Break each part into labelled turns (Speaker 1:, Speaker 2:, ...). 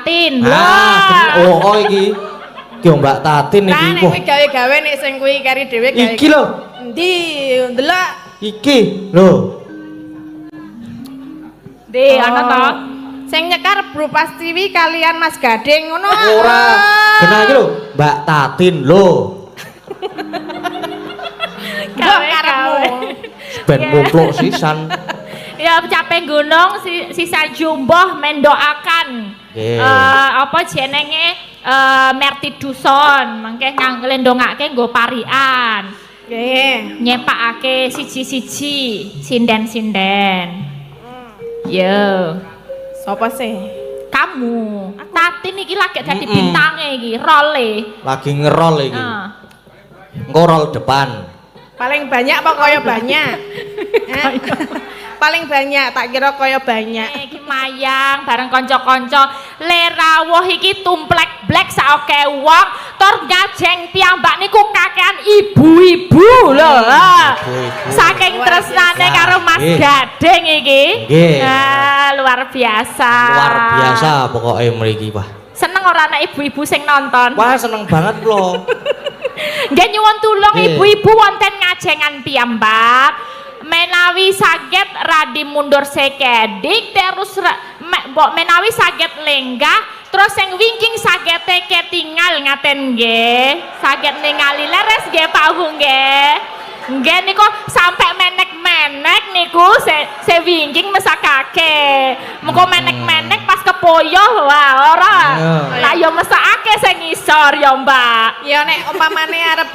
Speaker 1: Tatin.
Speaker 2: Oh iki. Ki Mbak Tatin iki.
Speaker 3: Nah, nek gawe-gawe nek sing kuwi kari dhewe gawe.
Speaker 2: Iki lho.
Speaker 3: Endi? Ndelok.
Speaker 2: Iki lho.
Speaker 1: Di ana to.
Speaker 3: Sing nyekar Bro Pastiwi kalian Mas Gading ngono.
Speaker 2: Ora. Genah iki lho, Mbak Tatin lho.
Speaker 1: Gawe-gawe.
Speaker 2: Ben mumpluk sisan.
Speaker 1: Ya capek gunung sisa jumboh mendoakan apa jenenge Merti Duson mangke nglendongake nggo parian.
Speaker 3: Nggih.
Speaker 1: Nyepakake siji-siji sinden-sinden. Yo.
Speaker 3: Sopo sih?
Speaker 1: Kamu. Tatin iki lagi dadi bintange iki, role.
Speaker 2: Lagi ngerol iki. Engko rol depan.
Speaker 3: Paling banyak apa kaya banyak? Paling banyak, tak kira kaya banyak.
Speaker 1: Iki mayang bareng kanca-kanca le rawuh iki tumplek blek saoke wong tur ngajeng piyambak niku kakean ibu-ibu lho. Saking tresnane karo Mas Gading iki. Luar biasa.
Speaker 2: Luar biasa pokoke mriki, Pak.
Speaker 1: Seneng ora ana ibu-ibu sing nonton?
Speaker 2: Wah, seneng banget kula.
Speaker 1: Nggih nyuwun tulung ibu-ibu wonten ngajengan piyambak. Menawi saged radi mundur sekedik terus menawi saged lenggah terus sing wingking saged ketinggal ngaten nggih saged ningali leres nggih Pak Hu nggih nggih niku sampai menek-menek niku se wingking mesakake muga menek-menek pas kepoyo wah ora lah ya mesakake sing ngisor ya Mbak
Speaker 3: ya nek umpamane arep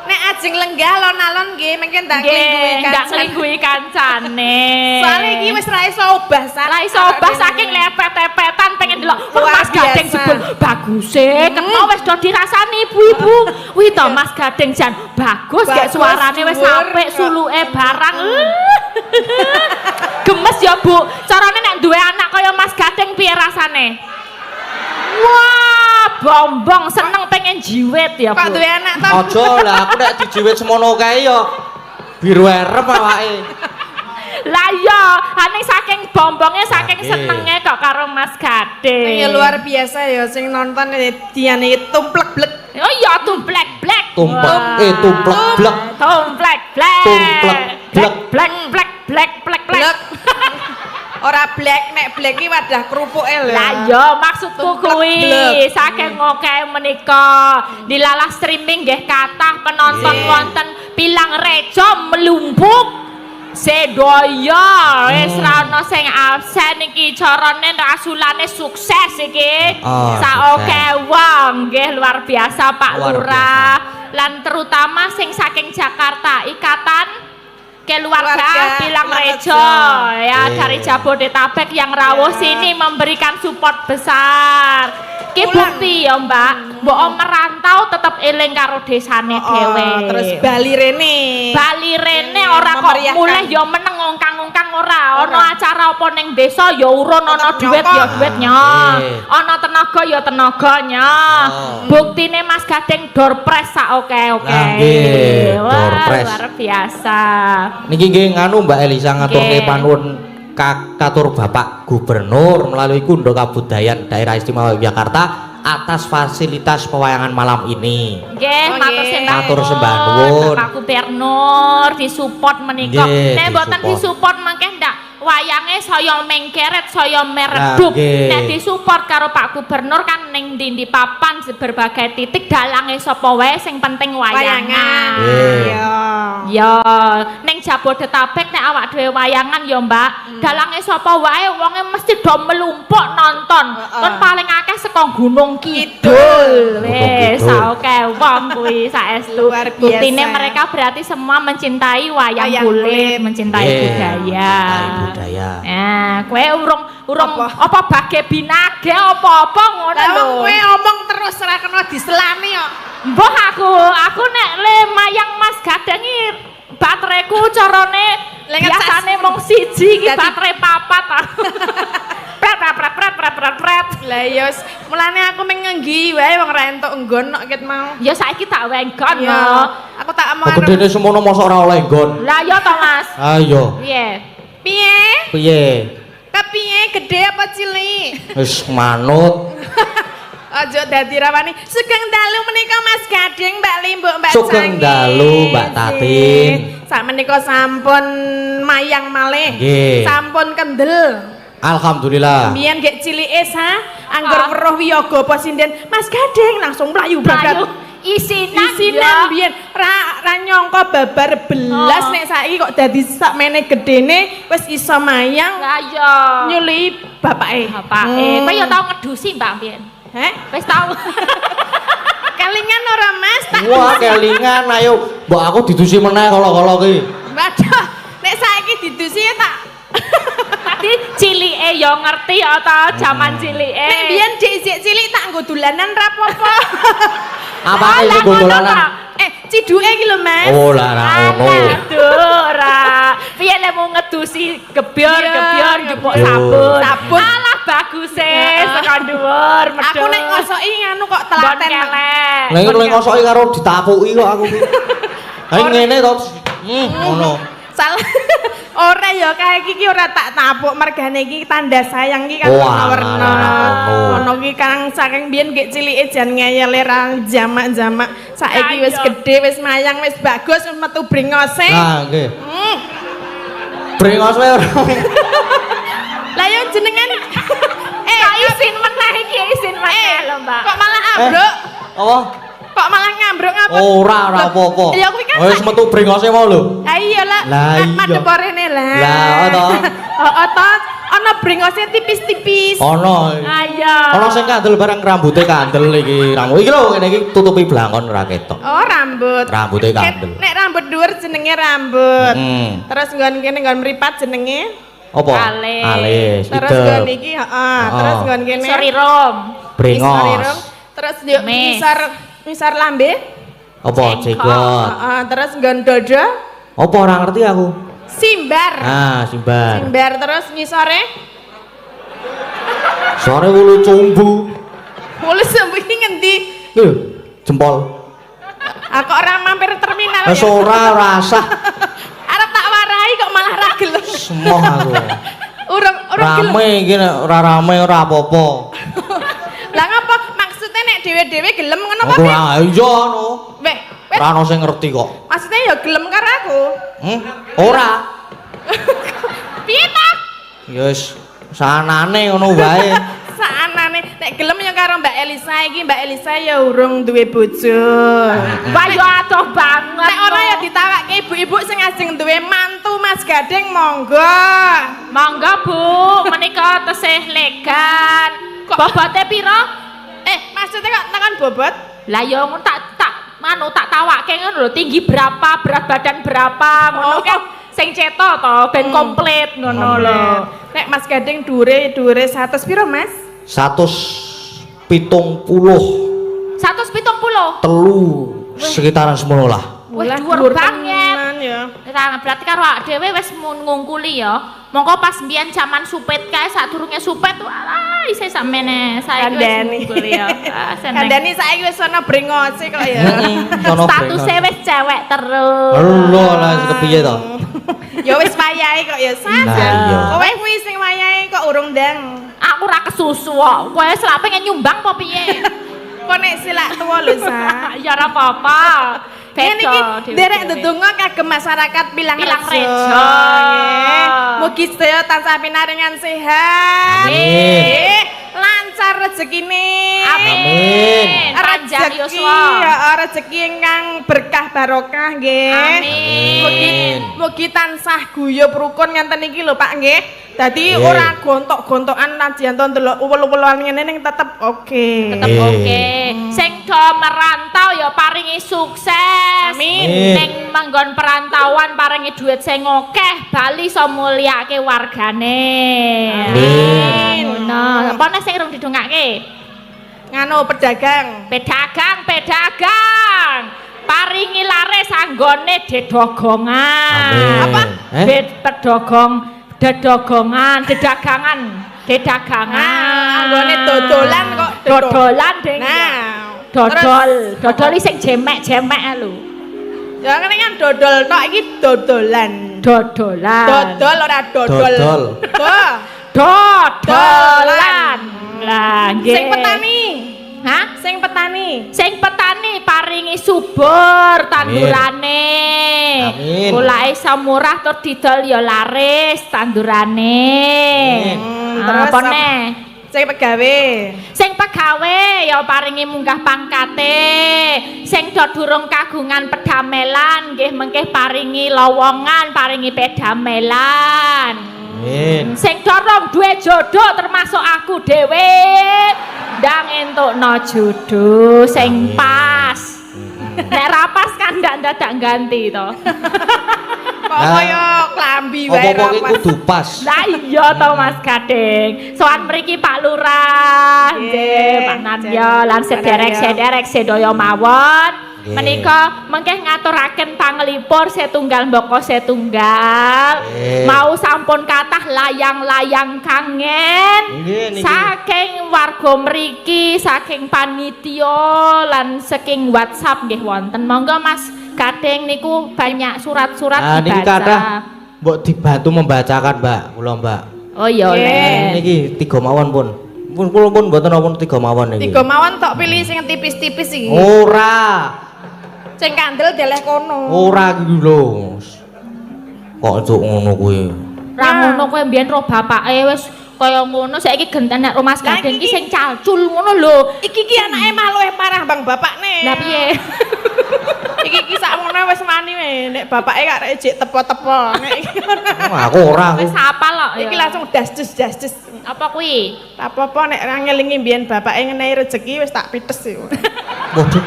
Speaker 3: nek ajeng lenggah alon-alon nggih mengke ndak
Speaker 1: nglingguhi kancane.
Speaker 3: Soale iki wis ra iso obah
Speaker 1: Ra iso obah saking lepet-lepetan pengen delok Mas Gading jebul baguse ketho wis do dirasani ibu-ibu. Wi to Mas Gading jan bagus gak suarane wis apik suluke barang. Gemes ya Bu. Carane nek duwe anak kaya Mas Gading piye rasane? Wah, bombong seneng pengen jiwet ya Bu.
Speaker 3: Kok duwe anak to?
Speaker 2: Aja lah, aku nek dijiwit semono kae ya biru erep awake.
Speaker 1: Lah iya, ane saking bombongnya saking senenge kok karo Mas Gading.
Speaker 3: Ya luar biasa ya sing nonton diane tumplek blek.
Speaker 1: Oh iya tumplek blek.
Speaker 2: Tumplek blek.
Speaker 1: Tumplek blek.
Speaker 2: Tumplek blek.
Speaker 1: Blek.
Speaker 3: Ora black nek black iki wadah kerupuke lho.
Speaker 1: Lah ya maksudku kuwi saking oke menika dilalah streaming nggih kathah penonton wonten Pilang Rejo Melumpuk sedoyo wis ra ono sing absen iki carane rasulane sukses iki saoke wong nggih luar biasa Pak Lurah lan terutama sing saking Jakarta Ikatan Keluarga Pilang Rejo ya dari Jabodetabek yang rawuh sini memberikan support besar. Ki bukti ya Mbak, mbok merantau tetep eling karo desane dhewe.
Speaker 3: Terus Bali rene.
Speaker 1: Bali rene ora kok mulih ya meneng ngongkang-ngongkang ora. Ana acara apa ning desa ya urun ana duit ya duitnya. Ana tenaga ya tenaganya. Buktine Mas Gading door press sak oke-oke. Luar biasa.
Speaker 2: Niki nggih nganu Mbak Elisa ngaturke panuwun katur Bapak Gubernur melalui Kundo Kabudayan Daerah Istimewa Yogyakarta atas fasilitas pewayangan malam ini.
Speaker 1: Nggih, matur sembah
Speaker 2: nuwun.
Speaker 1: Pak Gubernur disupport menika. Nek mboten disupport mangke ndak wayange saya mengkeret saya meredup. Nek disupport karo Pak Gubernur kan ning ndi papan berbagai titik dalange sapa wae sing penting wayangan. Ya, ning Jabodetabek nek awak dhewe wayangan ya Mbak, dalange sapa wae wonge mesti do melumpuk nonton. Kan paling akeh saka Gunung Kidul. Wis oke wong kuwi saestu. Buktine mereka berarti semua mencintai wayang kulit, mencintai budaya. Nah, kowe urung apa bage binage apa-apa ngono lho.
Speaker 3: Kowe omong terus ora kena diselani kok.
Speaker 1: Mbah aku nek le mayang Mas Gading iki bateraiku carane biasane mung siji iki baterai papat. Pret.
Speaker 3: Lah ya mulane aku mengenggi wae wong ra entuk nggon kok ket mau.
Speaker 1: Ya saiki tak wenggon
Speaker 3: ya. Aku tak omong.
Speaker 2: Gedene semono mosok ora oleh nggon.
Speaker 1: Lah ya to Mas.
Speaker 2: Ayo.
Speaker 1: Piye?
Speaker 2: Piye?
Speaker 3: Kepiye gede apa cilik?
Speaker 2: Wis manut.
Speaker 3: Aja dadi rawani. Sugeng dalu menika Mas Gading, Mbak Limbuk, Mbak
Speaker 2: Sugeng
Speaker 3: Canggih.
Speaker 2: dalu, Mbak Tatin.
Speaker 3: Sak menika sampun mayang malih.
Speaker 2: Nggih.
Speaker 3: Sampun kendel.
Speaker 2: Alhamdulillah.
Speaker 3: Biyen gek cilike anggur weruh wiyaga apa sinden Mas Gading langsung mlayu babat. Isinan biyen ra nyangka babar belas nek saiki kok dadi sakmene gedene wis iso mayang.
Speaker 1: Lah iya.
Speaker 3: Nyuli bapake.
Speaker 1: Kowe ya tau ngedusi Mbak Biyen.
Speaker 3: Heh?
Speaker 1: Wis tau.
Speaker 3: Kelingan ora Mas? Tak
Speaker 2: Wah, kelingan ayo. Mbok aku didusi meneh kala-kala ki.
Speaker 3: Waduh, nek saiki didusi ya tak.
Speaker 1: Tadi cilike ya ngerti ya ta jaman cilike.
Speaker 3: Nek biyen dik cilik tak nggo dolanan ra apa-apa.
Speaker 2: Apa iki gondolanan?
Speaker 3: Ciduke iki lho Mas.
Speaker 2: Oh, lah ra ngono.
Speaker 1: Aduh, ra. Piye lek mau ngedusi gebyur njupuk sabun. Alah bagus tekan dhuwur medhot.
Speaker 3: Aku nek ngosoki nganu kok telaten.
Speaker 2: Lah iki lek ngosoki karo ditapuki kok aku ki. Ha ngene to. Ngono.
Speaker 3: Salah. Ora ya kae iki ora tak tapuk mergane iki tanda sayang iki kan warna-warna. Ono iki kang saking biyen gek cilike jan ngeyele ra jamak-jamak. Saiki wis gedhe, wis mayang, wis bagus, wis metu brengose.
Speaker 2: Nah, nggih. Brengos wae ora.
Speaker 3: Lah yo jenengan
Speaker 1: isin meneh iki isin meneh lho Mbak.
Speaker 3: Kok malah ambruk?
Speaker 2: Apa?
Speaker 3: Kok malah ngambruk ngapa?
Speaker 2: Ora apa-apa.
Speaker 3: Ya kuwi kan
Speaker 2: wis metu brengose mau lho.
Speaker 3: Lah iya lah.
Speaker 2: Lah iya.
Speaker 3: Madhep rene lah.
Speaker 2: Lah to.
Speaker 3: Heeh to. Ana brengose tipis-tipis.
Speaker 2: Ono.
Speaker 1: Ayo.
Speaker 2: Ono sing kandel barang rambute kandel iki. Rambut iki lho ngene iki tutupi blangkon ora ketok.
Speaker 3: Oh, rambut.
Speaker 2: Rambute kandel.
Speaker 3: Nek rambut dhuwur jenenge rambut.
Speaker 2: Heeh.
Speaker 3: Terus nggon kene nggon mripat jenenge
Speaker 2: Apa?
Speaker 1: Alis.
Speaker 2: Alis.
Speaker 3: terus nggon iki heeh. Terus nggon kene
Speaker 1: Sorry Rom.
Speaker 2: Brengos.
Speaker 3: Terus yo misar lambe.
Speaker 2: Apa jenggot?
Speaker 3: Heeh, terus nggon dada.
Speaker 2: Apa ora ngerti aku?
Speaker 3: Simbar.
Speaker 2: Ah, simbar.
Speaker 3: Simbar terus ngisore.
Speaker 2: Sore wulu cumbu.
Speaker 3: Wulu sembu iki ngendi?
Speaker 2: Lho, jempol.
Speaker 3: Aku ora mampir terminal.
Speaker 2: Wis ora rasah.
Speaker 3: Arep tak warai kok malah ra gelem.
Speaker 2: Semoh aku.
Speaker 3: Urung gelem.
Speaker 2: Rame iki nek ora rame ora apa-apa.
Speaker 3: Lah ngapa maksudnya nek dhewe-dhewe gelem ngono apa?
Speaker 2: Ora iya no.
Speaker 3: Weh,
Speaker 2: Ora ono sing ngerti kok.
Speaker 3: maksudnya ya gelem karo aku.
Speaker 2: Ora.
Speaker 3: Piye ta?
Speaker 2: Ya wis sanane ngono wae.
Speaker 3: Saanane nek gelem ya karo Mbak Elisa iki, Mbak Elisa ya urung duwe bojo.
Speaker 1: Wah yo adoh banget.
Speaker 3: Nek ora ya ditawakke ibu-ibu sing ajeng duwe mantu Mas Gading monggo.
Speaker 1: Monggo Bu, menika tesih legan. Bobote pira?
Speaker 3: Maksudnya kok tekan bobot?
Speaker 1: Lah yo tak tawakke ngono lho, tinggi berapa, berat badan berapa, ngono kan sing ceto to ben komplit ngono lho.
Speaker 3: Nek Mas Gading dhuwure 100 piro Mas?
Speaker 2: 170.
Speaker 1: 170.
Speaker 2: Telu sekitaran semono lah.
Speaker 1: Wih, dhuwur banget.
Speaker 3: Ya.
Speaker 1: Berarti karo awak dhewe wis ngungkuli ya. Mongko pas mbiyen jaman supet kae sadurunge supet alah isih sakmene saiki wis ngungkuli ya.
Speaker 3: Kandhani saiki wis ana brengose kok ya.
Speaker 1: Statuse wis cewek terus.
Speaker 2: Lho lah kepiye to?
Speaker 3: Ya wis wayahe kok ya Sas.
Speaker 2: Nah, iya.
Speaker 3: Kowe kuwi sing wayahe kok urung ndang.
Speaker 1: Aku ora kesusu kok. Kowe selak pengen nyumbang apa piye?
Speaker 3: Kok nek silak tuwa lho Sas.
Speaker 1: Ya ora apa-apa.
Speaker 3: Ini derek ndedonga kagem masyarakat Pilang Rejo.
Speaker 1: Nggih.
Speaker 3: Mugi sedaya tansah pinaringan sehat.
Speaker 2: Amin.
Speaker 3: Lancar rezekine.
Speaker 2: Amin.
Speaker 1: Panjang
Speaker 3: Rezeki
Speaker 1: yuswa.
Speaker 3: ya rezeki ingkang berkah barokah nggih.
Speaker 1: Amin.
Speaker 3: Mugi tansah guyub rukun ngenten iki lho Pak nggih. Dadi
Speaker 2: Nggih.
Speaker 3: ora gontok-gontokan najan to ndelok uwel-uwelan ngene ning tetep oke.
Speaker 1: Tetep oke. Sing do merantau ya paringi sukses.
Speaker 3: Amin.
Speaker 1: Ning manggon perantauan paringi duit sing akeh, bali iso mulyake wargane.
Speaker 2: Amin.
Speaker 1: Ngono. Apa nek sing rung didongake?
Speaker 3: Nganu pedagang.
Speaker 1: Pedagang. Paringi laris anggone dedogongan.
Speaker 2: Amin.
Speaker 3: Apa?
Speaker 1: Dedagangan.
Speaker 3: Anggone dodolan kok
Speaker 1: Dodolan ding.
Speaker 3: Nah,
Speaker 1: Dodol sing jemek-jemek lho.
Speaker 3: ya ngene kan dodol tok iki dodolan.
Speaker 1: Dodolan.
Speaker 3: Dodol ora dodol.
Speaker 2: Dodol.
Speaker 3: Wah,
Speaker 1: Dodolan. Lah nggih.
Speaker 3: sing petani.
Speaker 1: Hah?
Speaker 3: petani?
Speaker 1: Sing petani paringi subur tandurane.
Speaker 2: Amin.
Speaker 1: Golake iso murah tur didol ya laris tandurane.
Speaker 3: Terus
Speaker 1: Apa neh?
Speaker 3: Sing pegawe.
Speaker 1: Sing pegawe ya paringi munggah pangkate. Sing do durung kagungan pedamelan nggih mengke paringi lowongan, paringi pedamelan.
Speaker 2: Amin.
Speaker 1: Sing dorong duwe jodoh termasuk aku dhewe ndang entukno jodoh sing pas. Nek ra pas kan ndak dadak ganti to.
Speaker 3: Kok kaya klambi wae
Speaker 2: Apa-apa iki
Speaker 3: rapas.
Speaker 2: kudu pas.
Speaker 1: Lah iya to Mas Gading. Soan mriki Pak Lurah, nggih, Pak Naryo lan sederek-sederek sedaya mawon.
Speaker 2: Nggih.
Speaker 1: Menika mengke ngaturaken panglipur setunggal mboko setunggal.
Speaker 2: Nggih.
Speaker 1: Mau sampun kathah layang-layang kangen.
Speaker 2: Nggih niki.
Speaker 1: Saking warga mriki, saking panitia lan saking WhatsApp nggih wonten. Monggo Mas Gading niku banyak surat-surat
Speaker 2: Nah, niki
Speaker 1: dibaca.
Speaker 2: kathah mbok dibantu membacakan, Mbak. Kula, Mbak.
Speaker 1: Oh iya oleh.
Speaker 2: Niki 3 mawon pun. Kula pun mboten napa 3 mawon niki.
Speaker 3: 3 mawon tok pilih sing tipis-tipis iki.
Speaker 2: Ora.
Speaker 3: Sing kandel deleh kono.
Speaker 2: Ora iki lho. Kok cuk ngono kuwi.
Speaker 1: Ra ngono kowe mbiyen ro bapake wis kaya ngono saiki genten nek Mas
Speaker 3: Lah,
Speaker 1: Gading iki
Speaker 3: iki-
Speaker 1: sing calcul ngono lho.
Speaker 3: Iki anake mah luwih parah bang bapakne.
Speaker 1: Lah piye?
Speaker 3: Iki sakmono wis wani wae nek bapake gak rek jek tepo-tepo. Nek iki
Speaker 2: Aku ora aku.
Speaker 1: Wis apal kok ya.
Speaker 3: iki langsung dasdus.
Speaker 1: Apa kuwi?
Speaker 3: Apa-apa nek ra ngelingi mbiyen bapake ngenehi rezeki wis tak pites yo.
Speaker 2: Waduh.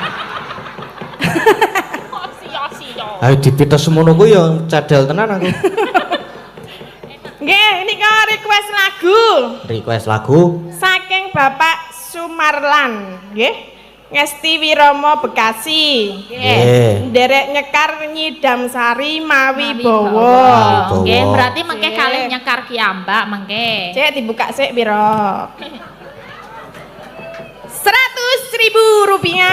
Speaker 1: Sia-sia.
Speaker 2: Ayo dipites semono kuwi ya cadel tenan aku.
Speaker 3: Nggih, nika request lagu
Speaker 2: Request lagu.
Speaker 3: saking Bapak Sumarlan, nggih. Ngesti Wiromo Bekasi.
Speaker 2: Nggih.
Speaker 3: Nderek nyekar Nyidam Sari Mawi
Speaker 1: Mawi
Speaker 3: Bowo.
Speaker 1: Bowo.
Speaker 2: Bowo.
Speaker 1: Nggih, berarti mengke
Speaker 3: Nggih.
Speaker 1: kalih nyekar kiambak mengke.
Speaker 3: Cek dibuka sik piro? 100.000 rupiah.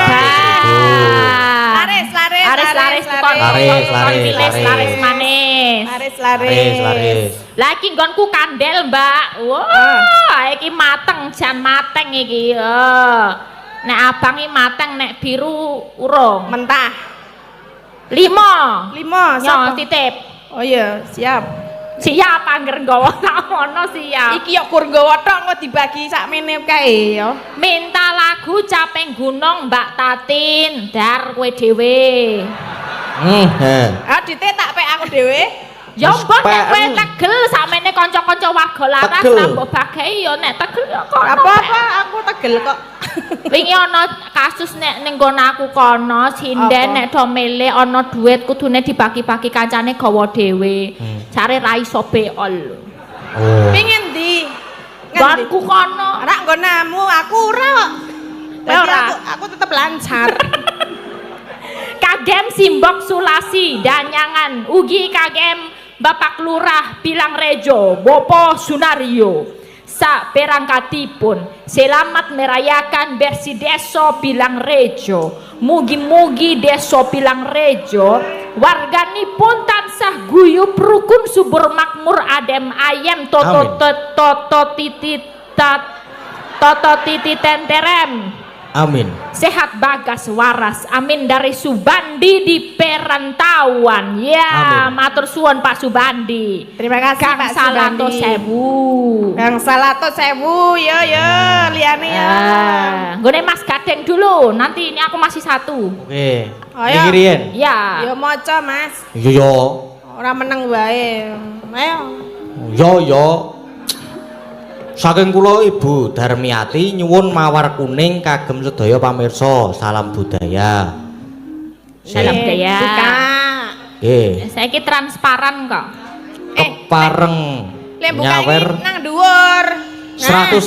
Speaker 3: Laris.
Speaker 1: Laris tukon
Speaker 2: Laris,
Speaker 1: laris
Speaker 2: laris.
Speaker 1: manis.
Speaker 2: Laris.
Speaker 1: Lagi nggonku kandel, Mbak. Wah, iki mateng, jan mateng iki. Nek abang iki mateng, nek biru urung.
Speaker 3: Mentah.
Speaker 1: 5.
Speaker 3: 5
Speaker 1: Nyo
Speaker 3: sapa?
Speaker 1: titip.
Speaker 3: Oh iya, siap.
Speaker 1: Siap angger nggawa tak ono siap.
Speaker 3: Iki yo kur nggawa tok engko dibagi sakmene kae yo.
Speaker 1: Minta lagu Caping Gunung Mbak Tatin, dar kowe dhewe.
Speaker 3: Ah ditek tak pek aku dhewe.
Speaker 1: Ya
Speaker 2: Wis
Speaker 1: mbon nek kowe
Speaker 2: peken.
Speaker 1: tegel sakmene kanca-kanca warga laras
Speaker 2: Tegel.
Speaker 1: nambah bagai ya nek tegel ya kono.
Speaker 3: Apa-apa aku tegel kok.
Speaker 1: Wingi ana kasus nek ning nggon aku kono sinden
Speaker 3: Apa?
Speaker 1: nek do milih ana duit kudune dibagi-bagi kancane gawa dhewe. Cari ra iso beol.
Speaker 2: Oh.
Speaker 3: Pingin ndi?
Speaker 1: Nggonku kono.
Speaker 3: Ora nggonamu, aku ora kok. Dadi
Speaker 1: Ora.
Speaker 3: aku tetep lancar.
Speaker 1: Kagem Simbok Sulasi Danyangan ugi kagem Bapak Lurah Bilang Rejo Bopo Sunario sak perangkatipun selamat merayakan bersih deso Bilang Rejo mugi-mugi deso Bilang Rejo warganipun tansah guyub rukun subur makmur adem ayem toto titi tenterem.
Speaker 2: Amin.
Speaker 1: Sehat bagas waras, amin dari Subandi di perantauan. Ya,
Speaker 2: Amin.
Speaker 1: matur suwun Pak Subandi.
Speaker 3: Terima kasih
Speaker 1: Kang
Speaker 3: Pak
Speaker 1: Salato
Speaker 3: Subandi.
Speaker 1: Sewu.
Speaker 3: Kang Salato Sewu, yo liyane ya.
Speaker 1: Nggone Mas Gading dulu, nanti ini aku masih satu.
Speaker 2: Oke.
Speaker 3: Ayo.
Speaker 2: Niki riyen.
Speaker 1: Ya.
Speaker 3: Yo maca Mas.
Speaker 2: Yo.
Speaker 3: Ora meneng wae. Ayo.
Speaker 2: Yo. Saking kula Ibu Darmiati nyuwun mawar kuning kagem sedaya pamirsa. Salam budaya.
Speaker 1: Salam budaya.
Speaker 3: Buka.
Speaker 2: Nggih.
Speaker 1: Saiki transparan kok.
Speaker 2: Kepareng
Speaker 3: Lek buka
Speaker 2: nyawer
Speaker 3: ini nang dhuwur.
Speaker 2: 100.000.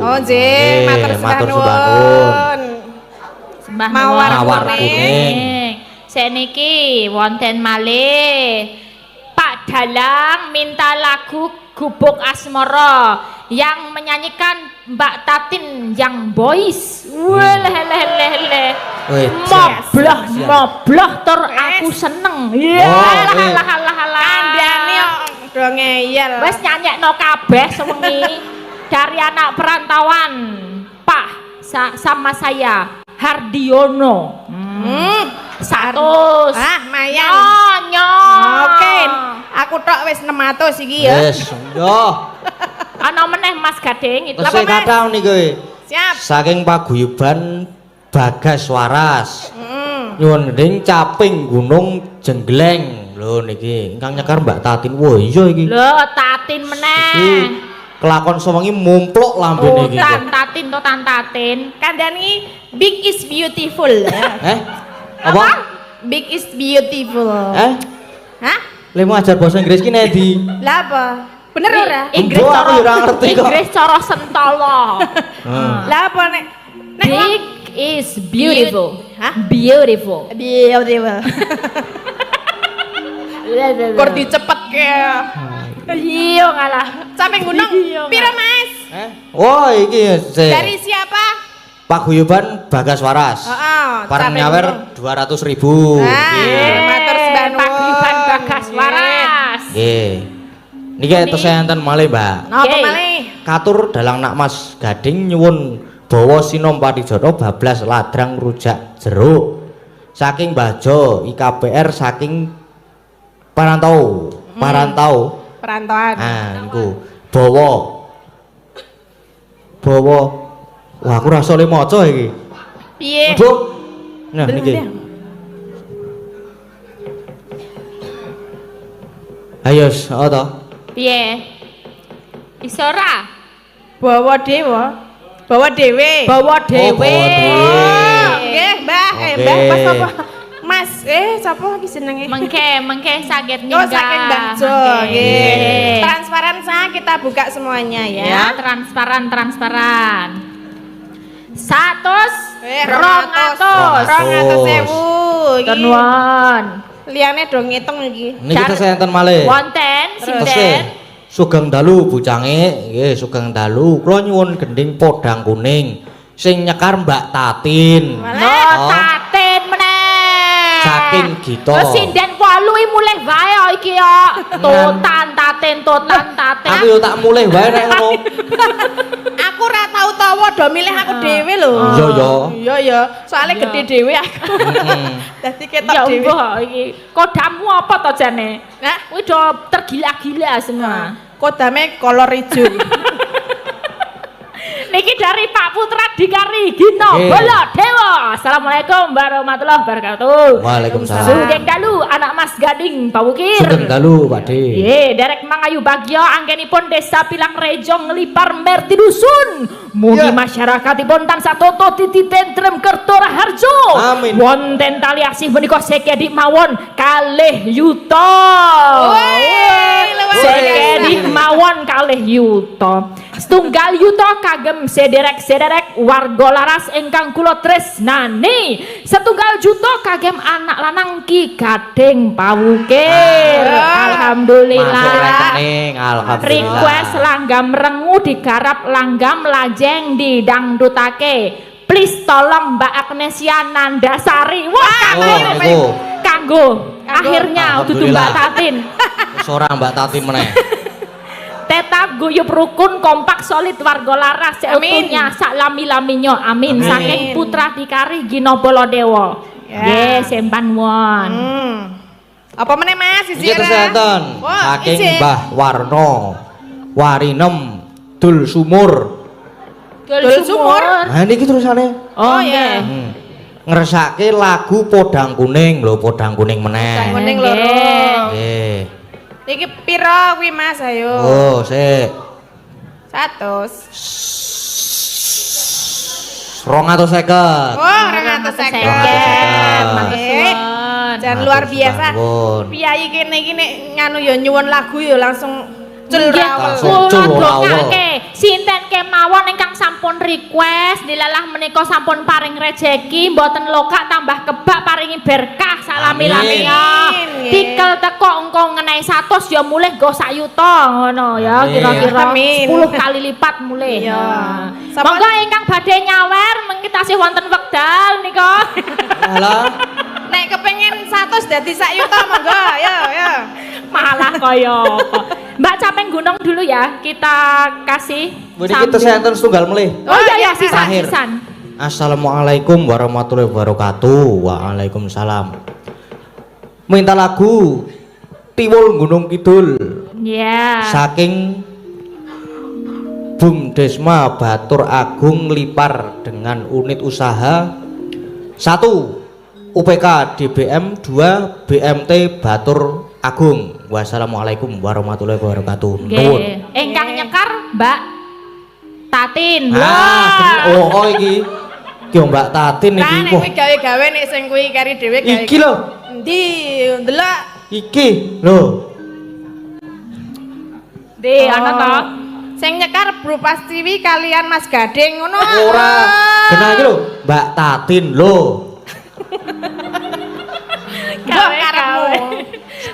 Speaker 3: Oh, nggih, matur
Speaker 2: matur
Speaker 3: sembah
Speaker 2: sembah
Speaker 3: nuwun.
Speaker 2: nuwun.
Speaker 1: Sembah
Speaker 3: Mawar
Speaker 2: Mawar
Speaker 3: kuning.
Speaker 2: kuning.
Speaker 1: Seniki wonten malih Pak Dalang minta lagu Gubuk Asmara yang menyanyikan Mbak Tatin yang boys. Welelelele.
Speaker 2: Wih,
Speaker 1: Mobloh tur aku seneng. Ya
Speaker 2: Oh,
Speaker 1: halah.
Speaker 3: Kandhane kok do ngeyel.
Speaker 1: Wes nyanyekno kabeh sewengi dari anak perantauan. Pak sama saya Hardiono. 100.
Speaker 3: Ah, mayan.
Speaker 1: Nyo.
Speaker 3: Oke. Aku tok wis 600 iki ya.
Speaker 2: Wis, yo.
Speaker 1: Ana meneh Mas Gading itu.
Speaker 2: Tesih kathah nih kowe.
Speaker 3: Siap.
Speaker 2: Saking paguyuban Bagas Waras.
Speaker 3: Heeh.
Speaker 2: Nyuwun gending caping Gunung Jenggleng. Lho niki ingkang nyekar Mbak Tatin. Wah, iya iki.
Speaker 1: Lho, Tatin meneh.
Speaker 2: Iki kelakon sewengi mumpluk lambene iki.
Speaker 1: Tatin to Tatin.
Speaker 3: Kandhani big is beautiful.
Speaker 2: Apa?
Speaker 3: Big is beautiful. Hah?
Speaker 2: Lemu ajar bahasa Inggris ki nendi?
Speaker 3: Lah apa? Bener ora?
Speaker 1: Inggris
Speaker 2: Mbok, aku
Speaker 1: cara
Speaker 2: ora ngerti kok.
Speaker 1: Inggris cara sentolo.
Speaker 3: Lah apa nek
Speaker 1: Big is beautiful.
Speaker 3: Hah?
Speaker 1: Beautiful.
Speaker 3: Beautiful. Kur dicepet ke.
Speaker 1: Iya ngalah.
Speaker 3: Sampai gunung. Piro Mas?
Speaker 2: Oh, iki sih.
Speaker 3: Dari siapa?
Speaker 2: Paguyuban Bagas Waras.
Speaker 3: Heeh.
Speaker 2: Parang
Speaker 3: sampai
Speaker 2: nyawer
Speaker 3: gunung.
Speaker 2: 200.000.
Speaker 3: Matur sebanun.
Speaker 1: Paguyuban Bagas Waras.
Speaker 2: Nggih. Niki tesih enten malih, Mbak.
Speaker 3: Napa
Speaker 1: Oke.
Speaker 3: malih?
Speaker 2: Katur dalang nak Mas Gading nyuwun bawa sinom patijono bablas ladrang rujak jeruk. Saking Bajo IKPR saking Parantau.
Speaker 3: Perantauan.
Speaker 2: Nah, niku bawa. Wah, aku rasa le maca iki.
Speaker 3: Piye?
Speaker 2: Bu. Nah, niki. Ayo, to.
Speaker 1: Piye? Iso ora?
Speaker 3: Bawa dewa. Bawa dewe.
Speaker 1: Bawa dhewe.
Speaker 2: bawa dhewe.
Speaker 3: Nggih, Mbah.
Speaker 2: Oke.
Speaker 3: Mbah pas apa? Mas, sapa iki jenenge?
Speaker 1: Mengke sakit
Speaker 3: Oh, saking Mbak Jo.
Speaker 1: Mengke.
Speaker 3: Nggih. Transparan kita buka semuanya ya.
Speaker 1: Ya, transparan. 100
Speaker 3: 200.000.
Speaker 1: Iki nuwun.
Speaker 3: Liyane do ngitung iki.
Speaker 2: Niki tesih enten malih.
Speaker 1: Wonten
Speaker 2: Tesih.
Speaker 1: sinten?
Speaker 2: Sugeng dalu bucange, nggih sugeng dalu. Kula nyuwun gending podang kuning sing nyekar Mbak Tatin.
Speaker 1: No,
Speaker 2: Oh.
Speaker 1: Tatin meneh.
Speaker 2: Saking Gito.
Speaker 1: Terus sinden 8 mulih wae iki ya. Totan Tatin.
Speaker 2: Aku yo tak mulih wae nek ngono.
Speaker 3: Aku ora tau tawa do milih aku dhewe lho.
Speaker 2: Iya ya.
Speaker 3: Iya ya, soalnya
Speaker 1: Iya.
Speaker 3: gede dhewe aku. Dadi ketok
Speaker 1: Ya
Speaker 3: dhewe.
Speaker 1: mbah iki. Kodamu apa to jane?
Speaker 3: Nah,
Speaker 1: Kuwi do tergila-gila semua.
Speaker 3: kodame kolor ijo.
Speaker 1: Niki dari Pak Putra Dikari Gino
Speaker 2: Oke.
Speaker 1: Baladewa. Assalamualaikum warahmatullahi wabarakatuh.
Speaker 2: Waalaikumsalam.
Speaker 1: Sugeng dalu anak Mas Gading Pawukir.
Speaker 2: Sugeng dalu, Pakde.
Speaker 1: Ye, derek mangayu bagya anggenipun desa Pilang Rejo nglipar merti dusun. Mugi masyarakatipun tansah toto titi tentrem kerto raharjo.
Speaker 2: Amin.
Speaker 1: Wonten tali asih menika sekedik mawon kalih yuta.
Speaker 3: luar
Speaker 1: Sekedik mawon kalih yuta. Setunggal yuta kagem sederek-sederek warga laras ingkang kula tresnani. Setunggal juta kagem anak lanang Ki Gading Pawukir.
Speaker 2: Masuk
Speaker 1: Alhamdulillah.
Speaker 2: rekening, alhamdulillah.
Speaker 1: Request langgam rengu digarap langgam lajeng didangdutake. Please tolong Mbak Agnesia Nandasari. Wah,
Speaker 2: niku.
Speaker 1: kanggo akhirnya dudu Mbak Tatin.
Speaker 2: Wis ora Mbak Tatin meneh.
Speaker 1: Tetap guyup rukun kompak solid warga laras seutuhnya sak lami-laminyo amin.
Speaker 2: Amin.
Speaker 1: Saking Putra Dikari Gino Baladewa.
Speaker 3: Ya.
Speaker 1: Sempan won.
Speaker 3: Apa meneh Mas
Speaker 2: Iki
Speaker 3: isi ora?
Speaker 2: kesehatan
Speaker 3: Wah,
Speaker 2: saking
Speaker 3: isi.
Speaker 2: Mbah Warno Warinem Dul Sumur.
Speaker 3: Dul sumur.
Speaker 2: Nah niki terusane.
Speaker 1: Oh
Speaker 3: ya.
Speaker 1: nggih.
Speaker 2: Ngersake lagu Podang Kuning lho, Podang Kuning meneh.
Speaker 3: Kuning
Speaker 1: Nggih.
Speaker 3: loro.
Speaker 2: Nggih.
Speaker 3: Iki piro kuwi Mas ayo?
Speaker 2: Oh, sik.
Speaker 3: 100.
Speaker 2: 250.
Speaker 3: Oh, 250.
Speaker 1: 250.
Speaker 3: Dan luar biasa.
Speaker 2: Bangun.
Speaker 3: Piyayi kene iki nek nganu ya nyuwun lagu ya langsung cul rawel.
Speaker 2: Langsung cul rawel.
Speaker 1: Kula sinten kemawon ingkang sampun request dilalah menika sampun paring rejeki mboten lokak tambah kebak paringi berkah salami-lami ya.
Speaker 3: Amin.
Speaker 1: Tikel teko engko ngenehi 100 ya mulih go sak yuta ngono ya
Speaker 2: Amin.
Speaker 1: kira-kira
Speaker 3: Amin.
Speaker 1: 10 kali lipat mulih.
Speaker 3: Iya.
Speaker 1: Nah.
Speaker 3: Sampun-
Speaker 1: Monggo ingkang badhe nyawer mengki tasih wonten wekdal nika.
Speaker 2: Alah.
Speaker 3: Nek kepengin 100 dadi sak yuta monggo ya ya.
Speaker 1: Malah kaya apa. Mbak Capeng Gunung dulu ya, kita kasih
Speaker 2: Niki kesehatan setunggal melih.
Speaker 1: Oh iya ya,
Speaker 2: Terakhir.
Speaker 1: sisan.
Speaker 2: Assalamualaikum warahmatullahi wabarakatuh. Waalaikumsalam. Minta lagu Tiwul Gunung Kidul.
Speaker 1: Ya.
Speaker 2: Saking Bum Desma Batur Agung Lipar dengan unit usaha 1 UPK DBM, 2 BMT Batur Agung. Wassalamualaikum warahmatullahi wabarakatuh. Nuwun.
Speaker 1: Ingkang nyekar Mbak Tatin.
Speaker 2: Oh iki. Ki Mbak Tatin iki.
Speaker 3: Nah, nek gawe-gawe nek sing kuwi kari dhewe gawe.
Speaker 2: Iki lho.
Speaker 3: Endi ndelok.
Speaker 2: Iki lho.
Speaker 1: Di ana to.
Speaker 3: Sing nyekar Bro Pastiwi kalian Mas Gading ngono.
Speaker 2: Ora. Genah iki lho, Mbak Tatin lho.
Speaker 3: Gawe-gawe.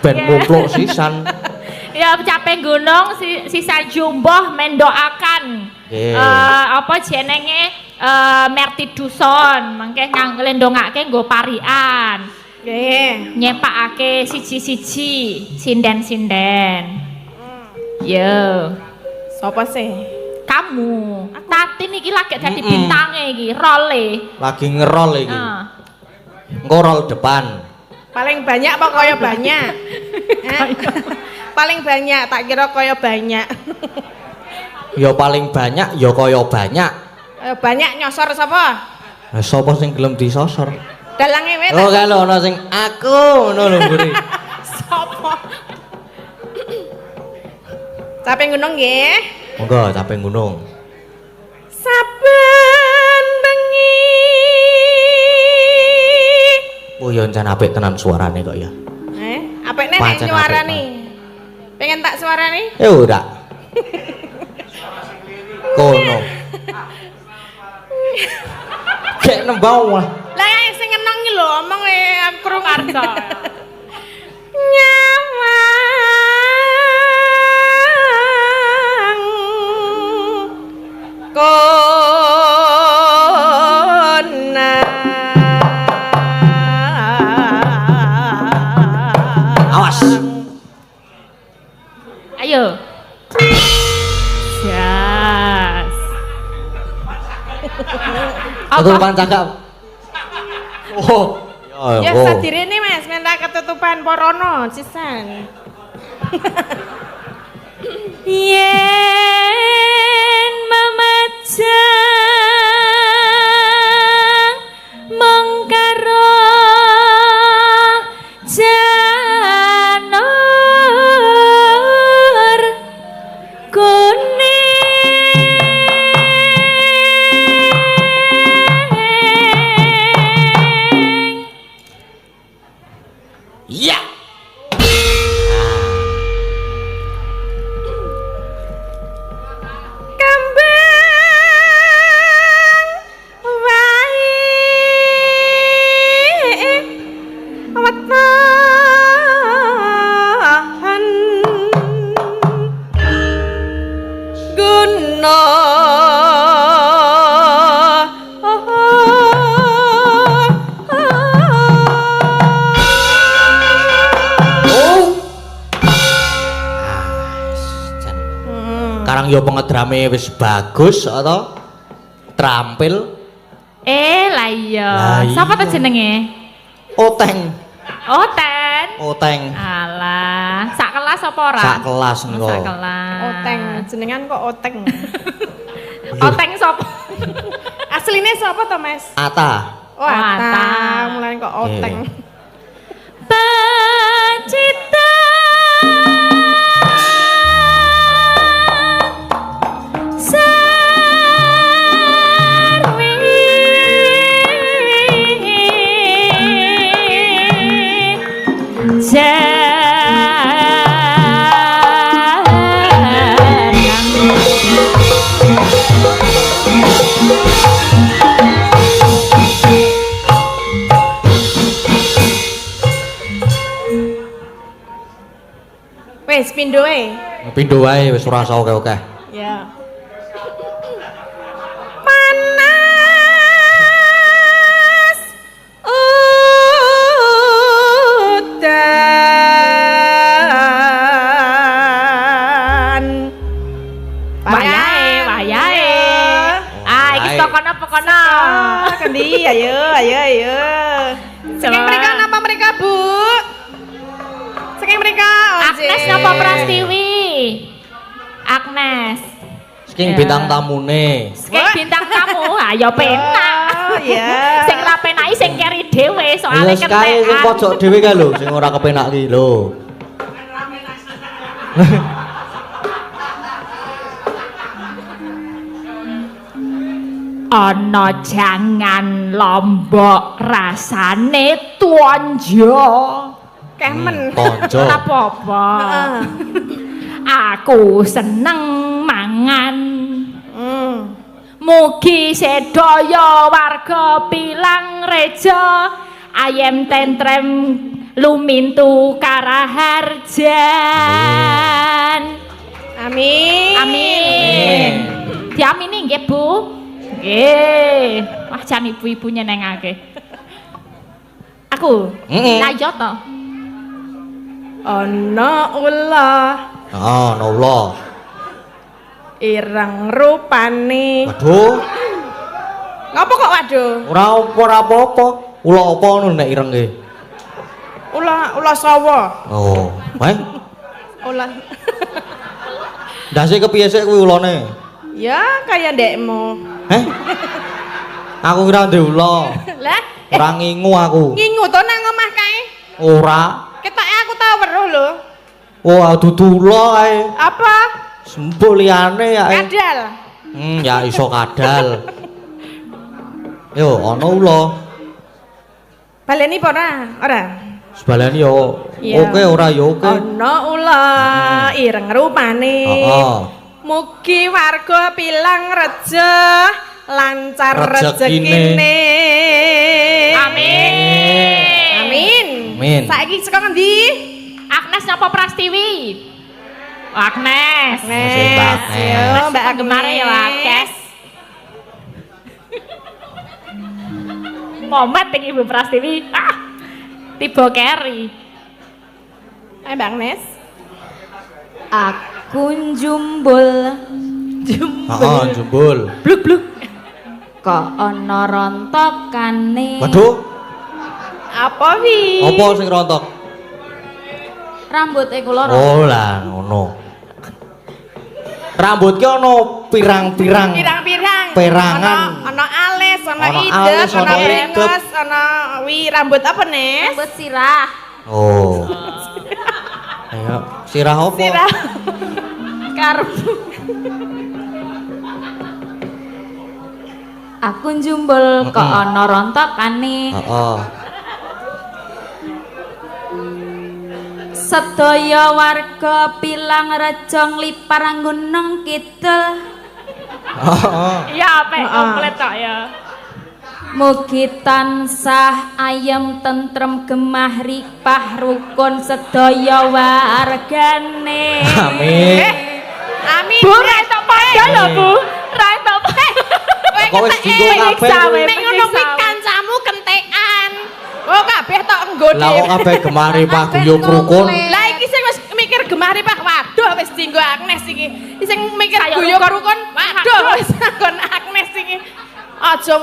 Speaker 2: Ben mupluk sisan.
Speaker 1: Ya capek gunung sisa jumboh mendoakan. Apa jenenge Merti Duson mangke nglendongake nggo parian.
Speaker 3: Nggih.
Speaker 1: Nyepakake siji-siji sinden-sinden. Yo.
Speaker 3: Sopo sih?
Speaker 1: Kamu. Tatin iki lagi dadi bintange iki, role.
Speaker 2: Lagi ngerol iki. Engko rol depan.
Speaker 3: Paling banyak apa kaya banyak? Paling banyak, tak kira kaya banyak.
Speaker 2: Ya paling banyak ya kaya banyak.
Speaker 3: Kaya banyak nyosor sapa?
Speaker 2: Lah sapa sing gelem disosor?
Speaker 3: Dalange wae.
Speaker 2: Oh kalau ana sing aku ngono lho mburi.
Speaker 3: Sapa? Capek gunung nggih.
Speaker 2: Monggo capek gunung.
Speaker 3: Saben bengi.
Speaker 2: Oh ya jan apik tenan suarane kok ya.
Speaker 3: Apik nek
Speaker 2: Pancen
Speaker 3: nyuarani. Pengen tak suarani?
Speaker 2: Ora. Kono. Kayak nembang lah.
Speaker 3: Lah yang sing ngenong iki lho omong aku krungu
Speaker 1: Karsa.
Speaker 3: nyawang kona
Speaker 2: Awas.
Speaker 1: Ayo. Jas.
Speaker 2: Ketutupan cakap. Oh.
Speaker 3: ya sadirene Mas minta ketutupan porono sisan. Yen memajang mengkaro janur kuning.
Speaker 2: Iya.
Speaker 3: Kembang wae wetahan guna
Speaker 2: Karang yo pengedrame wis bagus atau terampil.
Speaker 1: Lah iya.
Speaker 2: Lah iya.
Speaker 1: Sapa ta jenenge?
Speaker 2: Oteng.
Speaker 1: Oh, Ten.
Speaker 2: Oteng.
Speaker 1: Alah, sak kelas apa ora?
Speaker 2: Sak kelas niku.
Speaker 1: Sak kelas.
Speaker 3: Oteng jenengan kok Oteng.
Speaker 1: Oteng sapa?
Speaker 3: Asline sapa to Mas?
Speaker 2: Ata.
Speaker 3: Oh, Ata,
Speaker 1: Ata.
Speaker 3: mulane kok Oteng.
Speaker 1: Pacita sarwi
Speaker 3: Wes pindho wae.
Speaker 2: Pindho wae wis ora usah oke-oke.
Speaker 3: Ya. Panas udan.
Speaker 1: wayahe. Ah, iki
Speaker 2: Wayahe.
Speaker 1: Pokono.
Speaker 3: Kendi, ayo. Saking mereka napa mereka, Bu? Saking mereka,
Speaker 1: Agnes napa Prastiwi? Agnes.
Speaker 2: Saking bintang tamune.
Speaker 1: Saking bintang tamu, ayo penak.
Speaker 3: Iya.
Speaker 1: Sing ra penaki sing keri dhewe soalnya
Speaker 2: Iya sekali sing
Speaker 1: kentekan.
Speaker 2: pojok dhewe kae lho sing ora kepenak ki lho.
Speaker 1: Ana jangan lombok rasane tuanjo.
Speaker 3: Kemen.
Speaker 2: Tonjo.
Speaker 1: Ora apa-apa.
Speaker 3: Heeh.
Speaker 1: Aku seneng mangan.
Speaker 3: Hmm.
Speaker 1: Mugi sedaya warga Pilang Reja ayem tentrem lumintu karaharjan.
Speaker 3: Amin.
Speaker 1: Amin. Diamini nggih, Bu. Nggih. Wah, jan ibu-ibu nyenengake. Aku. Lah iya to.
Speaker 3: Ana ulah
Speaker 2: Heeh, noula.
Speaker 3: ireng rupane.
Speaker 2: Waduh,
Speaker 3: Ngapa kok waduh?
Speaker 2: ora apa-apa. Ula apa ngono nek ireng ki?
Speaker 3: Ulah sawa.
Speaker 2: Oh, wae.
Speaker 3: Ulah.
Speaker 2: Ndase kepiye sik kuwi ulane?
Speaker 3: Ya kaya ndekmu.
Speaker 2: Heh? Aku kira ndek ula.
Speaker 3: Lah,
Speaker 2: Ora ngingu aku.
Speaker 3: ngingu to nang omah kae.
Speaker 2: Ora.
Speaker 3: Ketoke aku tau weruh lho.
Speaker 2: Wah, dudu ula ae.
Speaker 3: Apa?
Speaker 2: Sembuh liyane ya.
Speaker 3: Kadal.
Speaker 2: Ya iso kadal. Yo, ana ula.
Speaker 3: Baleni apa ora? Ora.
Speaker 2: Sebalani yo.
Speaker 3: Iya.
Speaker 2: Oke ora yo oke.
Speaker 3: Ana ula ireng rupane.
Speaker 2: Heeh.
Speaker 3: Mugi warga Pilang Reja lancar
Speaker 2: Rezekine.
Speaker 3: rezekine.
Speaker 1: Amin.
Speaker 3: Amin.
Speaker 2: Amin.
Speaker 3: Saiki saka ngendi?
Speaker 1: Agnes napa Prastiwi? Agnes.
Speaker 2: Masih Mbak Agnes.
Speaker 3: Yo, Mbak
Speaker 1: Gemare ya Agnes. Momet iki Ibu Prastiwi. Ah. Tiba keri.
Speaker 3: Ayo Mbak Agnes.
Speaker 4: Aku njumbul
Speaker 2: Heeh, jumbul.
Speaker 4: kok ana rontokane.
Speaker 2: Waduh,
Speaker 3: Apa wi?
Speaker 2: apa sing rontok?
Speaker 4: Rambute kula
Speaker 2: Oh lah ngono. Rambut ki ana pirang-pirang.
Speaker 3: Pirang-pirang.
Speaker 2: Perangan.
Speaker 3: Ana alis, ana
Speaker 2: Ana
Speaker 3: idep,
Speaker 2: alis,
Speaker 3: ana
Speaker 2: ana
Speaker 3: brengos, ana wi rambut apa, Nes?
Speaker 4: rambut sirah.
Speaker 2: Oh. Ayo, sirah apa?
Speaker 3: Sirah. Karbu.
Speaker 4: Aku njumbul kok ana rontokane.
Speaker 2: Heeh.
Speaker 4: Sedaya warga Pilang Reja nglipar Gunung Kidul.
Speaker 2: Heeh.
Speaker 1: Iya, apik komplit kok ya.
Speaker 4: Mugi tansah ayem tentrem gemah ripah rukun sedaya wargane.
Speaker 2: Amin.
Speaker 3: Amin.
Speaker 1: Bu, ra iso padha lho, Bu. Ra iso.
Speaker 2: Kok wis dinggo kabeh.
Speaker 3: Nek ngono kuwi kancamu kentekan. Oh, kabeh tok enggo
Speaker 2: Lah kok
Speaker 3: dhewe.
Speaker 2: kabeh gemari Pak guyub rukun.
Speaker 3: Lah iki sing wis mikir gemari Pak. Waduh wis dienggo Agnes iki. Sing mikir
Speaker 1: Saya
Speaker 3: guyub
Speaker 1: rukun.
Speaker 3: rukun. Waduh wis nggon Agnes iki. Aja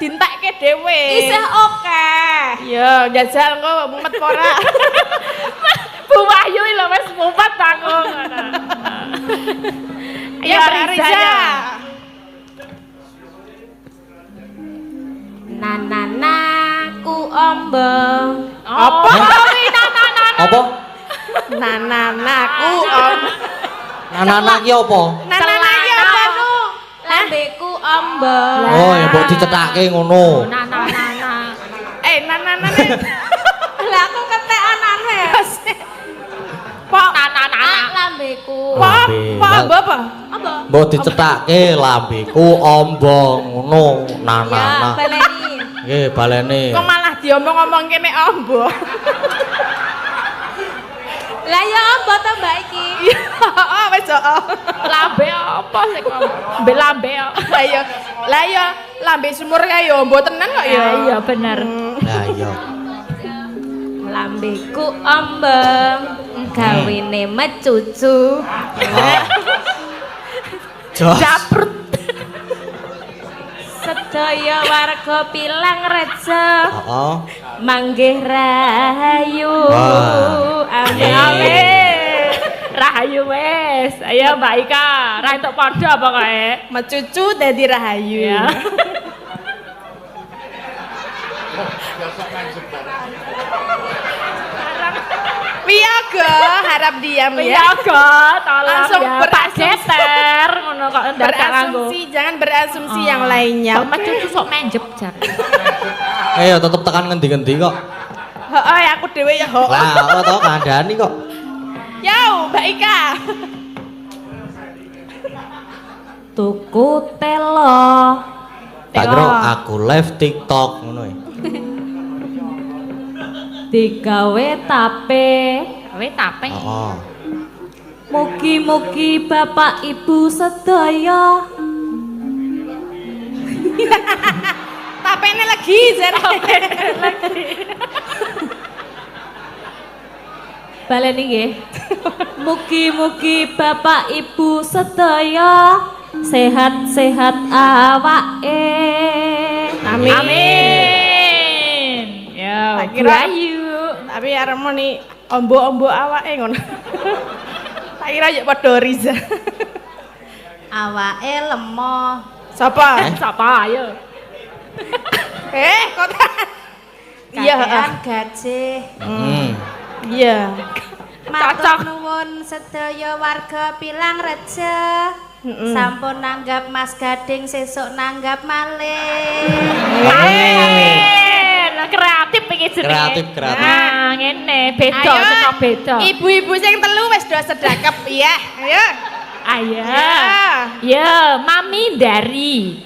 Speaker 3: dintekke dhewe.
Speaker 4: Isih oke.
Speaker 3: Ya, jajal engko mumet apa ora.
Speaker 1: Bu Wahyu lho wis mumet aku ngono.
Speaker 3: Ya, Mbak Riza.
Speaker 4: Nanana ku ombo.
Speaker 3: Apa?
Speaker 1: Kuwi nana.
Speaker 2: Apa?
Speaker 3: Nananaku om.
Speaker 2: Nanana ki apa?
Speaker 3: Nananaki apa ku?
Speaker 4: Lambeku ombo.
Speaker 2: Oh, ya mbok dicethake ngono.
Speaker 1: Nana.
Speaker 3: Nananane.
Speaker 4: Lah aku ketek anane.
Speaker 3: Pok
Speaker 1: Nana.
Speaker 4: Lambeku.
Speaker 2: Lambe.
Speaker 3: apa?
Speaker 4: Ombo.
Speaker 2: Mbok dicethake lambeku ombong ngono
Speaker 4: Ya,
Speaker 2: nanana.
Speaker 4: baleni.
Speaker 2: Nggih, balene.
Speaker 3: Kok malah diomong-omong kene ombo.
Speaker 4: Lah ya ombo to Mbak iki.
Speaker 3: Oh, wis oh.
Speaker 1: Lambe apa sih kok? Mbek lambe.
Speaker 3: Lah ya lambe sumur kae ya ombo tenan kok ya.
Speaker 1: Iya bener.
Speaker 2: Lah iya.
Speaker 4: Lambeku ombo. Gawene mecucu.
Speaker 2: Jos.
Speaker 1: Japrut.
Speaker 4: sedaya warga Pilang Reja.
Speaker 2: Heeh.
Speaker 4: Manggih rahayu.
Speaker 2: Wah.
Speaker 4: Amin.
Speaker 1: Amin. Rahayu wes. Ayo Mbak Ika, ra entuk padha pokoke.
Speaker 3: Mecucu dadi rahayu.
Speaker 1: Ya.
Speaker 3: Piyaga harap diam ya.
Speaker 1: Ya go, tolong
Speaker 3: Langsung
Speaker 1: ya. Pak
Speaker 3: berasumsi.
Speaker 1: geser ngono kok ndak kanggo.
Speaker 3: Berasumsi, jangan berasumsi yang lainnya.
Speaker 1: Kok mecucu sok menjep jar.
Speaker 2: Ya tetep tekan ngendi-ngendi kok.
Speaker 3: Heeh, aku dhewe ya ho.
Speaker 2: Lah, kok to kandhani kok.
Speaker 3: Yo, Mbak Ika.
Speaker 4: Tuku telo.
Speaker 2: Tak kira aku live TikTok ngono ya.
Speaker 4: Digawe tape.
Speaker 1: Kowe tape.
Speaker 2: Heeh.
Speaker 4: Mugi-mugi Bapak Ibu sedaya
Speaker 3: Tapene lagi jar.
Speaker 4: baleni nggih. Mugi-mugi Bapak Ibu sedaya sehat-sehat awake.
Speaker 3: Amin.
Speaker 1: Amin. Ya,
Speaker 3: Tak kira-
Speaker 1: Bayu.
Speaker 3: Tapi aremu nih ombo-ombo awake ngono. Tak kira yo padha Riza.
Speaker 4: Awake lemah.
Speaker 3: Sapa?
Speaker 1: Sapa ayo?
Speaker 3: Kok iya,
Speaker 4: Kakean gajih.
Speaker 3: iya.
Speaker 1: Cocok.
Speaker 4: Matur nuwun sedaya warga Pilang Reja. Sampun nanggap Mas Gading, sesuk nanggap malih.
Speaker 1: Amin. Kreatif iki jenenge.
Speaker 2: Kreatif.
Speaker 1: Nah, ngene, beda
Speaker 3: Ayo,
Speaker 1: saka beda.
Speaker 3: Ibu-ibu sing telu wis do sedekap ya. Ayo.
Speaker 1: Ayo.
Speaker 3: Ya.
Speaker 1: Ya, Mami dari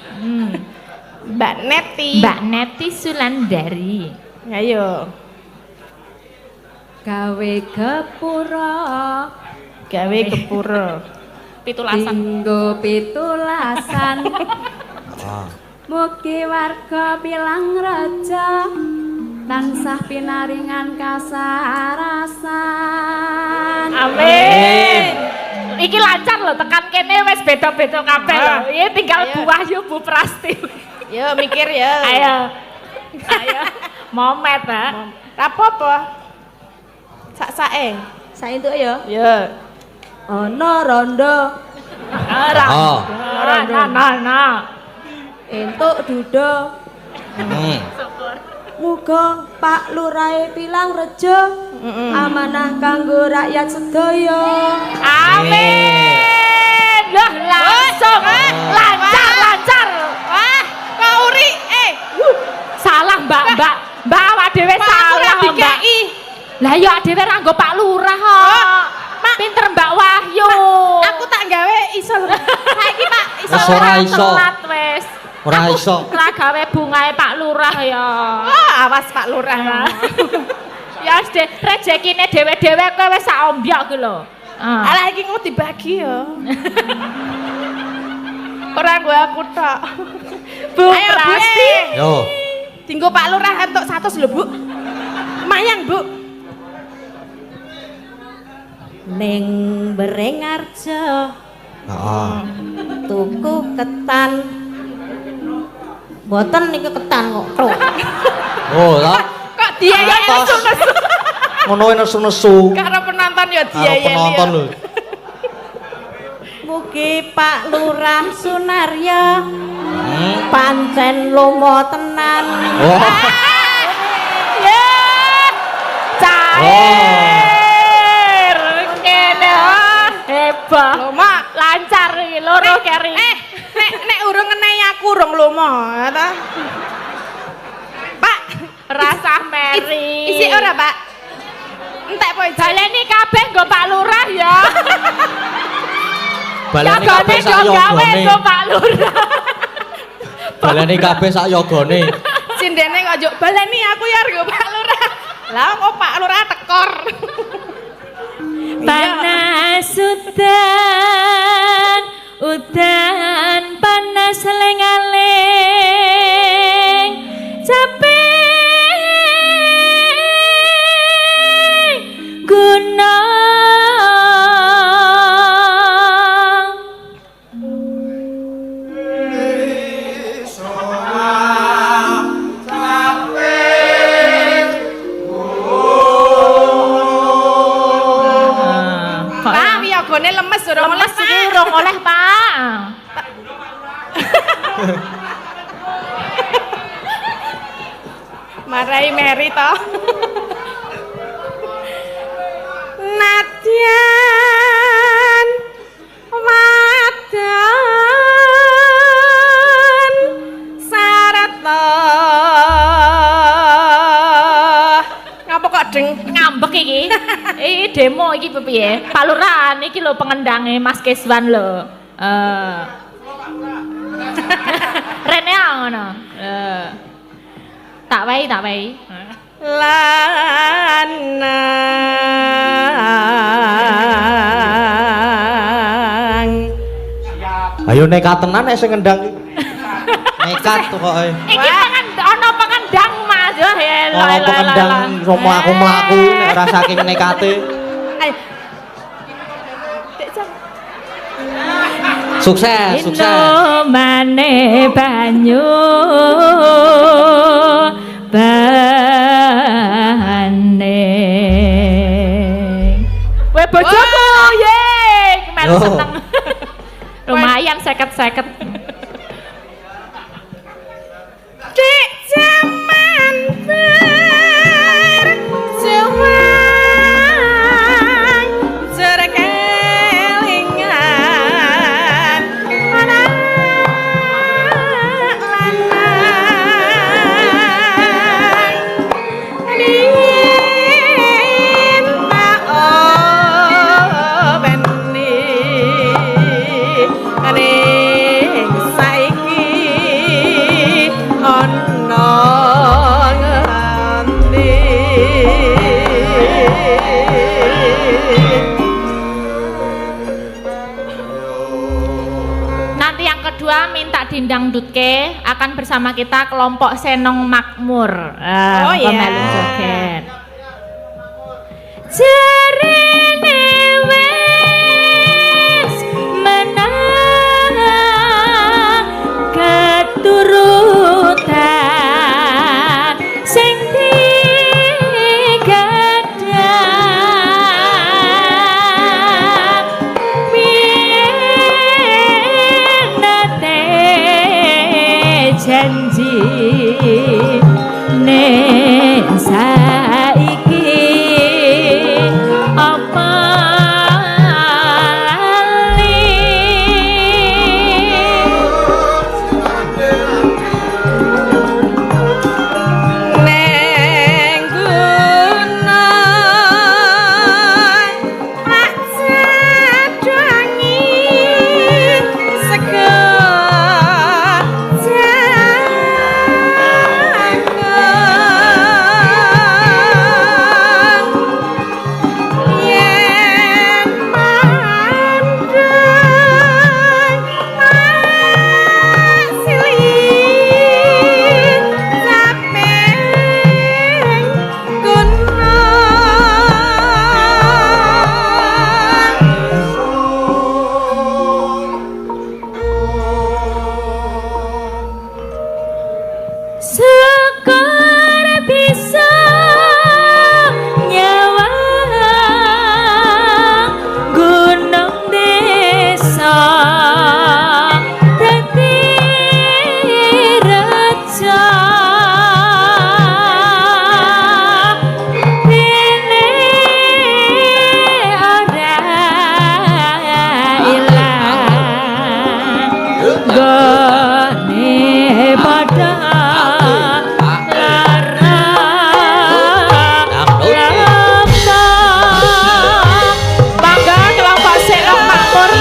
Speaker 3: Mbak Neti.
Speaker 1: Mbak Neti Sulandari.
Speaker 3: Ayo.
Speaker 4: Gawe gepura.
Speaker 3: Gawe kepuro.
Speaker 1: Pitulasan.
Speaker 4: Dinggo pitulasan.
Speaker 2: Ah.
Speaker 4: Mugi warga Pilang Reja tansah pinaringan kasarasan.
Speaker 1: Amin. Iki lancar loh, tekan kene wis beda-beda kabeh lho. Iki tinggal
Speaker 3: Ayo.
Speaker 1: Bu Wahyu, Bu Prasti.
Speaker 3: Yo mikir ya.
Speaker 1: Ayo. Ayo. Momet, ha.
Speaker 3: Rapopo? Sak-sake.
Speaker 4: Saentuk ya.
Speaker 3: Yo.
Speaker 4: Ana rondo
Speaker 1: Ora.
Speaker 2: Oh.
Speaker 1: Nah.
Speaker 4: entuk duda. Muga Pak Lurahe Pilang Reja amanah kanggo rakyat sedaya.
Speaker 1: Amin. Lah langsung lancar.
Speaker 3: Wah, kok uri?
Speaker 1: Salah Mbak awak dhewe
Speaker 3: Pak
Speaker 1: salah
Speaker 3: ora
Speaker 1: Mbak.
Speaker 3: dikei.
Speaker 1: Lah ya awak dhewe ra nggo Pak Lurah kok. Pinter Mbak Wahyu.
Speaker 3: Aku tak gawe iso lho. Saiki Pak iso.
Speaker 2: Wis ora iso.
Speaker 1: Telat wis.
Speaker 2: Ora iso.
Speaker 1: Ora gawe bungae Pak Lurah ya.
Speaker 3: Oh, awas Pak Lurah.
Speaker 1: Ya wis deh, rezekine dhewe-dhewe kowe wis sak ombyok ku lho.
Speaker 3: Alah iki mau dibagi ya. Ora gua aku tok.
Speaker 1: Bu
Speaker 3: Ayo, Bu,
Speaker 1: Prasti.
Speaker 2: Yo.
Speaker 3: Tinggo Pak Lurah entuk 100 lho, Bu. Lumayan, Bu.
Speaker 4: Ning Berengarjo
Speaker 2: Heeh.
Speaker 4: tuku ketan. Boten niku ketan kok. Truk.
Speaker 2: Oh, ta.
Speaker 3: Kok diayani
Speaker 2: Atas.
Speaker 3: nesu-nesu
Speaker 2: Ngono nesu-nesu.
Speaker 3: karo penonton ya
Speaker 2: Karo
Speaker 3: diayani.
Speaker 2: penonton lho.
Speaker 4: Mugi Pak Lurah Sunarya pancen lomo tenan.
Speaker 2: Oh.
Speaker 1: Ya. Cair. Kene hebat.
Speaker 3: Lho, Mak.
Speaker 1: Lancar iki loro keri.
Speaker 3: Nek urung ngenehi aku urung lomo, ya ta? Pak,
Speaker 1: Rasah Meri.
Speaker 3: isi ora, Pak? Entek po iki.
Speaker 1: Baleni kabeh nggo Pak Lurah ya.
Speaker 2: Baleni
Speaker 1: Yogane
Speaker 2: kabeh sak
Speaker 1: nggo gawe
Speaker 2: yogane.
Speaker 1: nggo Pak Lurah.
Speaker 2: Baleni kabeh sak yogane.
Speaker 3: Sindene kok njuk baleni aku ya nggo Pak Lurah. Lah kok Pak Lurah tekor.
Speaker 4: Panas udan panas lengaling capek gunung
Speaker 3: Marai Mary to. Nadyan wadon sarata. Ngapa kok deng
Speaker 1: Ngambek iki. Iki demo iki piye? Pak Lurah iki lho pengendange Mas Keswan lho. Rene ngono. Tak wae.
Speaker 3: Lanang.
Speaker 2: Ayo nekat tenan nek sing ngendang iki. Nekat kok.
Speaker 1: Iki ana pengendang Mas yo.
Speaker 2: Ora pengendang somo aku mlaku nek ora saking nekate.
Speaker 3: Ayo. Dek jam.
Speaker 2: Sukses.
Speaker 1: Mane banyu bane. Weh bojoku ye, melu seneng. Lumayan 50-50.
Speaker 3: Dek jaman berjuang jerkelingan anak lanang minta obeni aning saiki ana ngendi.
Speaker 1: Nanti yang kedua minta dindangdutke akan bersama kita kelompok Senong Makmur.
Speaker 3: Oh, iya.
Speaker 1: Melu joget. Jerene wis menang keturutan sing digadang biyen nate janji nek saiki apa
Speaker 3: Neng gunung lak jadangi sego jagung yen mandang silih saping
Speaker 1: syukur bisa nyawang gunung desa dadi raja dene ora ilang gone padha bangga kelompok Senong Makmur.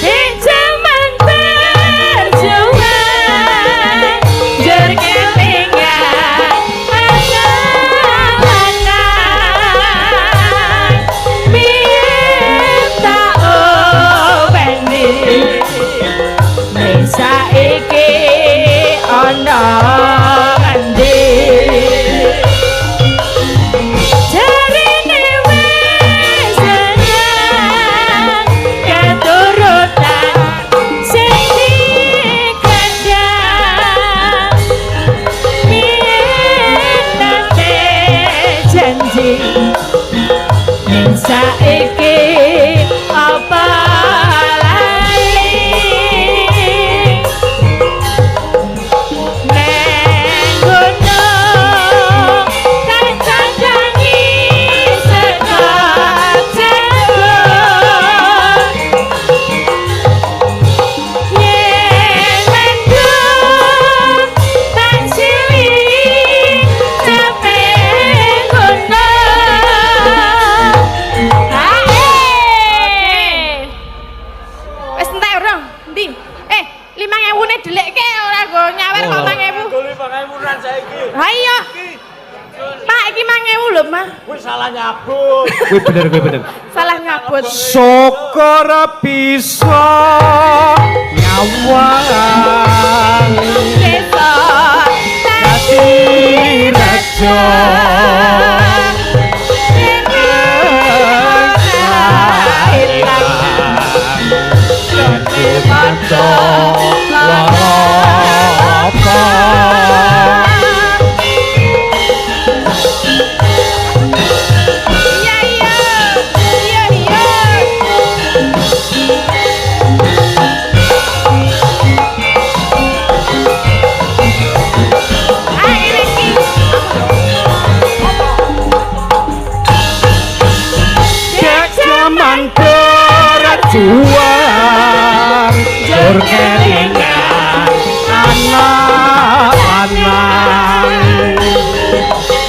Speaker 1: Di jaman
Speaker 3: ngene delekke ora go nyawer kok 5.000.
Speaker 5: Doli 5.000 saiki.
Speaker 3: Ha iya. Pak iki 5.000 lho, Mas.
Speaker 5: Kuwi salah nyabut.
Speaker 2: Kuwi bener.
Speaker 3: Salah nyabut.
Speaker 5: Syukur bisa nyawang
Speaker 3: Desa
Speaker 5: dadi raja.
Speaker 3: Iya iya. Iya iya. Ayo iki.
Speaker 5: Jaman kerajuan jur kelingan anak-anak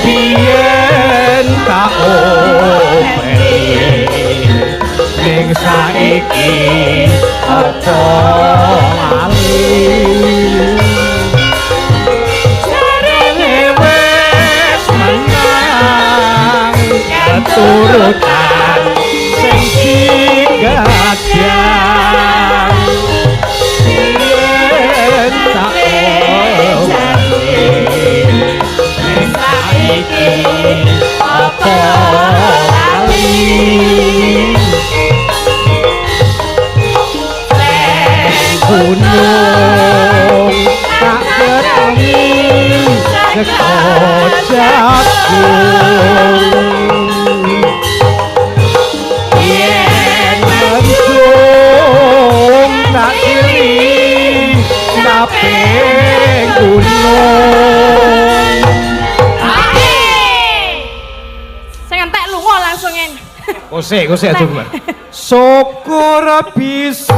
Speaker 5: biyen tak openi ning saiki aja lali jarene wis menang keturutan sing gagah yen tak openi ning saiki apa lali gunung tak ketemu sekojabku yen mendung tak kiri tapi gunung
Speaker 3: Sing entek lunga langsung ngene.
Speaker 5: Kosek aja Mas. Syukur bisa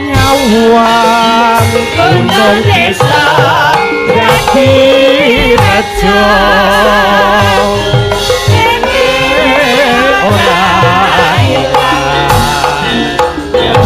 Speaker 5: nyawang gunung desa dadi raja. Ora ilang yang